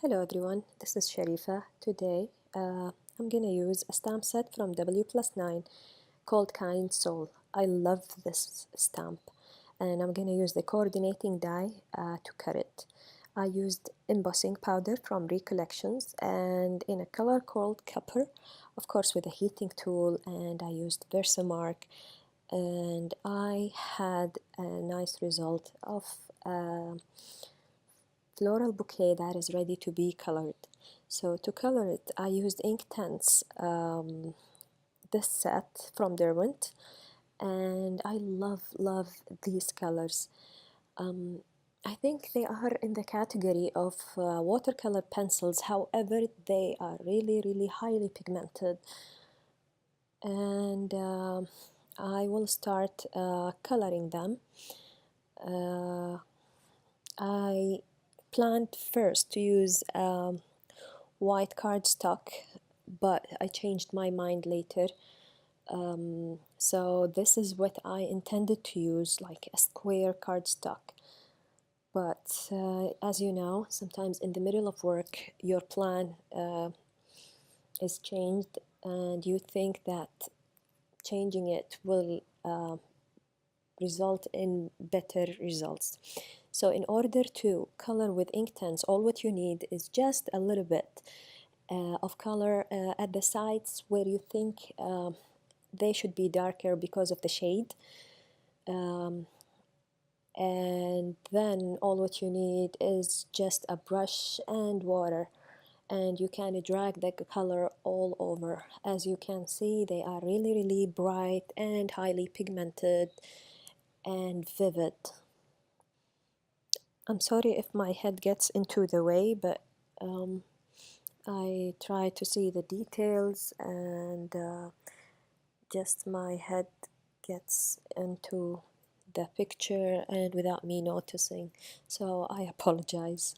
Hello everyone, this is Sharefa. Today I'm gonna use a stamp set from W+9 called Kind Soul. I love this stamp and I'm gonna use the coordinating die to cut it. I used embossing powder from Recollections and in a color called Copper, of course with a heating tool, and I used Versamark, and I had a nice result of floral bouquet that is ready to be colored. So to color it, I used Inktense, this set from Derwent, and I love these colors. I think they are in the category of watercolor pencils, however they are really highly pigmented, and I will start coloring them. I planned first to use white cardstock, but I changed my mind later. So this is what I intended to use, like a square cardstock. But as you know, sometimes in the middle of work your plan is changed and you think that changing it will result in better results. So in order to color with Inktense, all what you need is just a little bit of color at the sides where you think they should be darker because of the shade. And then all what you need is just a brush and water, and you can drag the color all over. As you can see, they are really bright and highly pigmented and vivid. I'm sorry if my head gets into the way, but I try to see the details and just my head gets into the picture and without me noticing, so I apologize.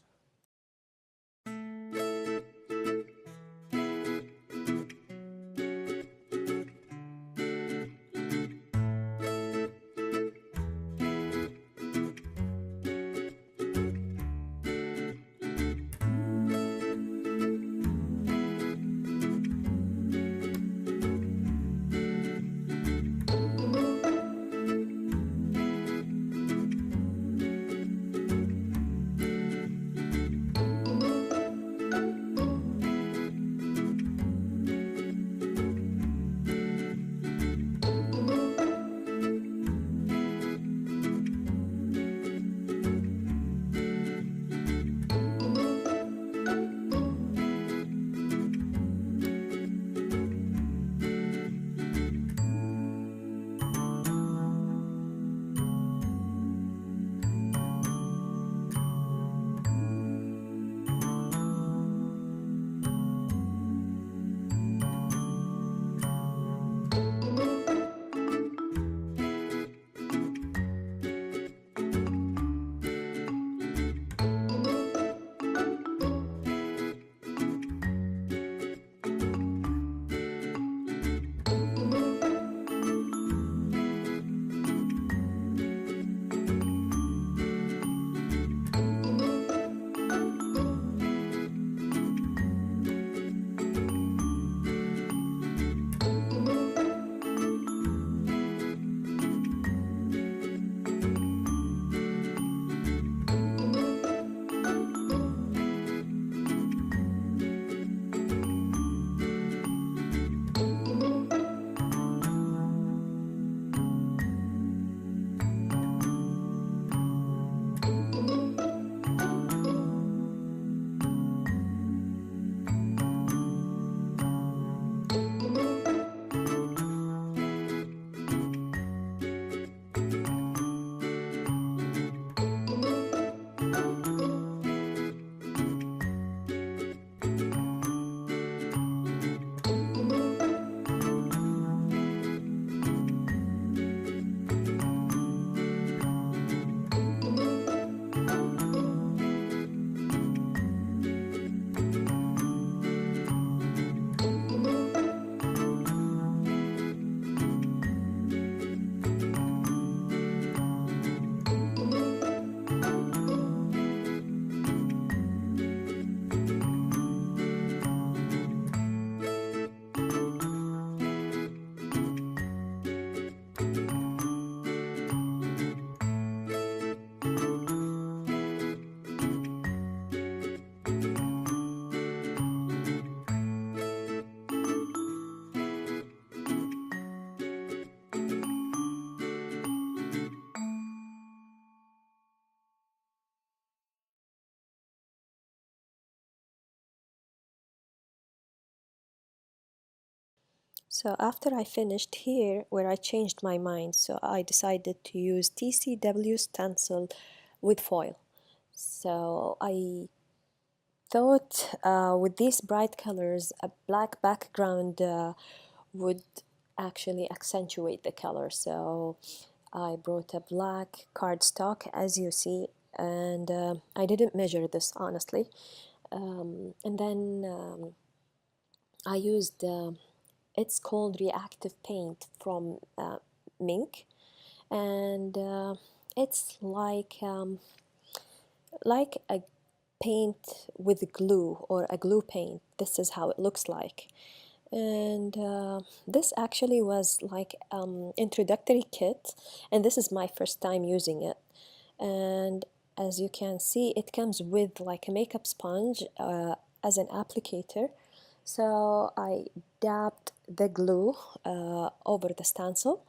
So after I finished here, where I changed my mind, so I decided to use TCW stencil with foil. So I thought with these bright colors, a black background would actually accentuate the color. So I brought a black cardstock, as you see, and I didn't measure this honestly. And then I used it's called reactive paint from Mink, and it's like a paint with glue, or a glue paint. This is how it looks like. And this actually was like introductory kit, and this is my first time using it. And as you can see, it comes with like a makeup sponge as an applicator. So I dabbed the glue over the stencil,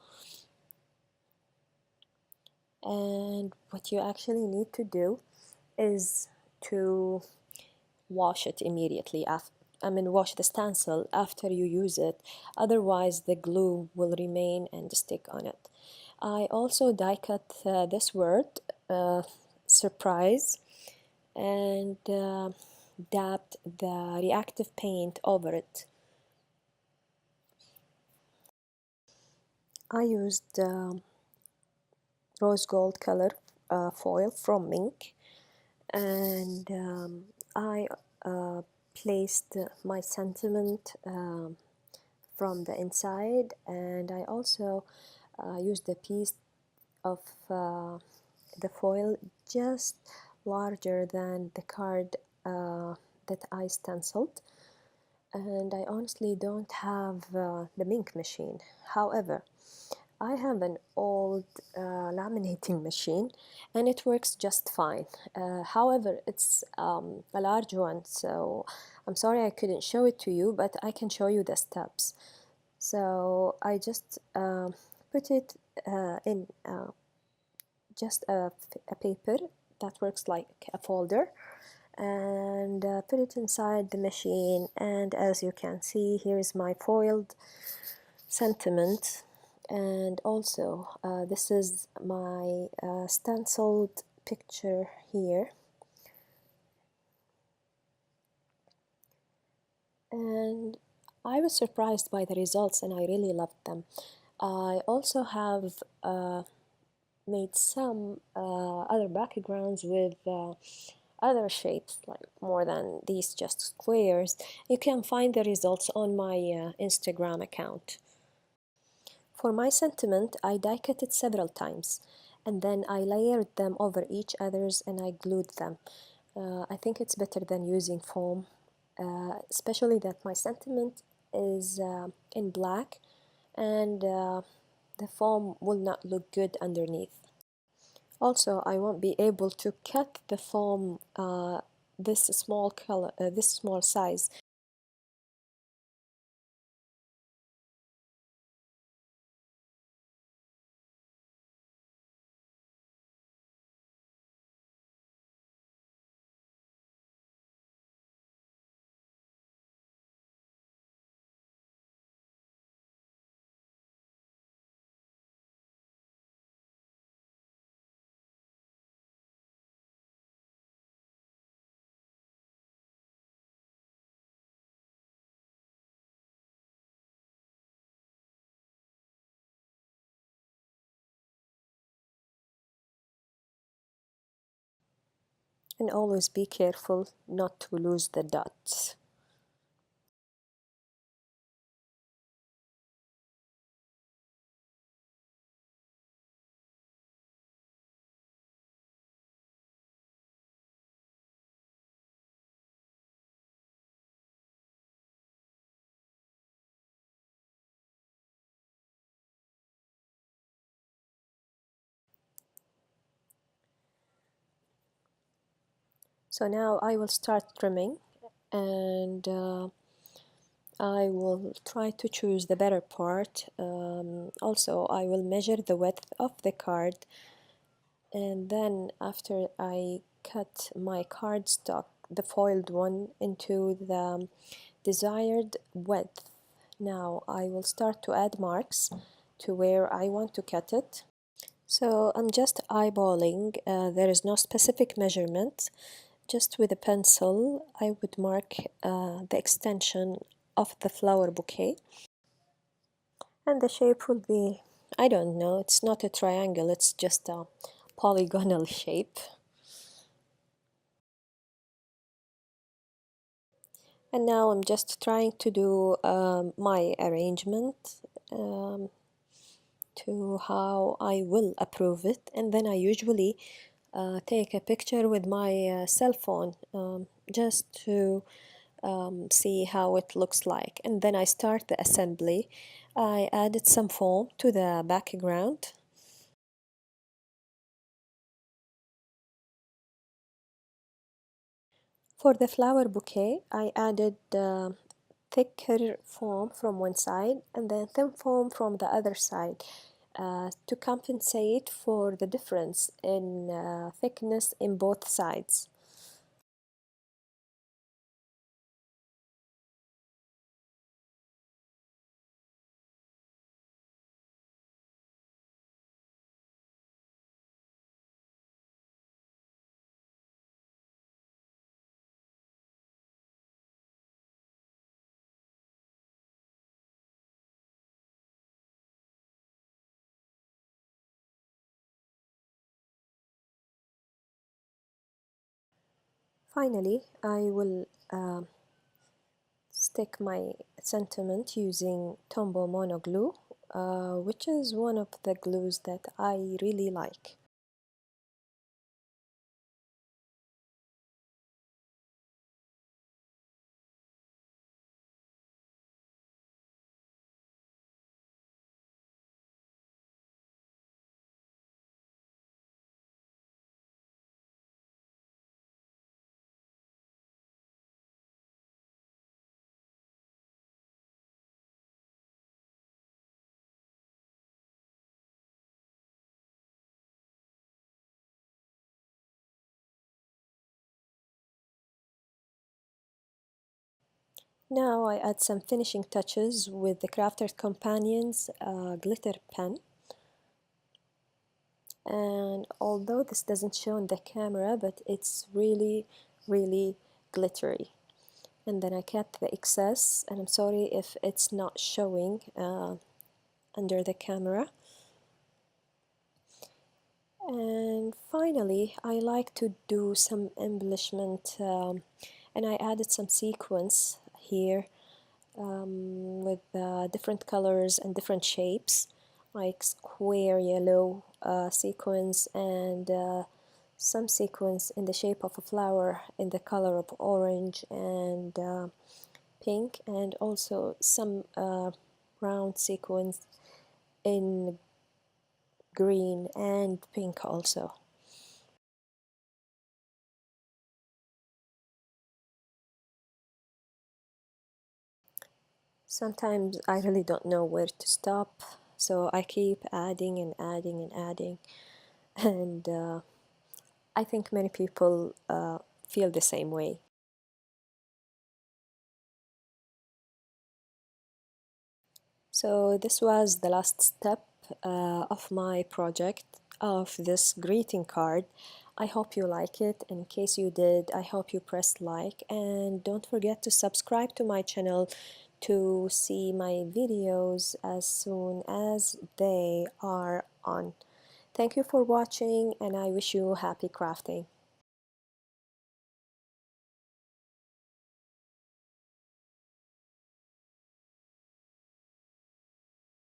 and what you actually need to do is to wash it immediately after. Wash the stencil after you use it, otherwise the glue will remain and stick on it. I also die cut this word, surprise, and dabbed the reactive paint over it. I used rose gold color foil from Mink, and I placed my sentiment from the inside, and I also used a piece of the foil just larger than the card that I stenciled. And I honestly don't have the Mink machine. However, I have an old laminating machine, and it works just fine. However, it's a large one, so I'm sorry I couldn't show it to you, but I can show you the steps. So I just put it in just a paper that works like a folder, and put it inside the machine. And as you can see, here is my foiled sentiment, and also this is my stenciled picture here. And I was surprised by the results, and I really loved them. I also have made some other backgrounds with other shapes, like more than these just squares. You can find the results on my Instagram account. For my sentiment, I die cut it several times, and then I layered them over each others, and I glued them. I think it's better than using foam, especially that my sentiment is in black, and the foam will not look good underneath. Also, I won't be able to cut the foam this small size. And always be careful not to lose the dots. So now I will start trimming, and I will try to choose the better part. Also, I will measure the width of the card, and then after I cut my cardstock, the foiled one, into the desired width. Now I will start to add marks to where I want to cut it. So I'm just eyeballing, there is no specific measurement. Just with a pencil I would mark the extension of the flower bouquet. And the shape will be, I don't know, it's not a triangle, it's just a polygonal shape. And now I'm just trying to do my arrangement to how I will approve it, and then I usually take a picture with my cell phone just to see how it looks like, and then I start the assembly. I added some foam to the background. For the flower bouquet I added thicker foam from one side and then thin foam from the other side to compensate for the difference in thickness in both sides. Finally, I will stick my sentiment using Tombow Mono Glue, which is one of the glues that I really like. Now I add some finishing touches with the Crafter's Companions glitter pen. And although this doesn't show in the camera, but it's really glittery. And then I kept the excess, and I'm sorry if it's not showing under the camera. And finally I like to do some embellishment, and I added some sequins here with different colors and different shapes, like square yellow sequins and some sequins in the shape of a flower in the color of orange and pink, and also some round sequins in green and pink also. Sometimes I really don't know where to stop, so I keep adding and adding and adding, and I think many people feel the same way. So this was the last step of my project of this greeting card. I hope you like it. In case you did, I hope you pressed like, and don't forget to subscribe to my channel to see my videos as soon as they are on. Thank you for watching, and I wish you happy crafting.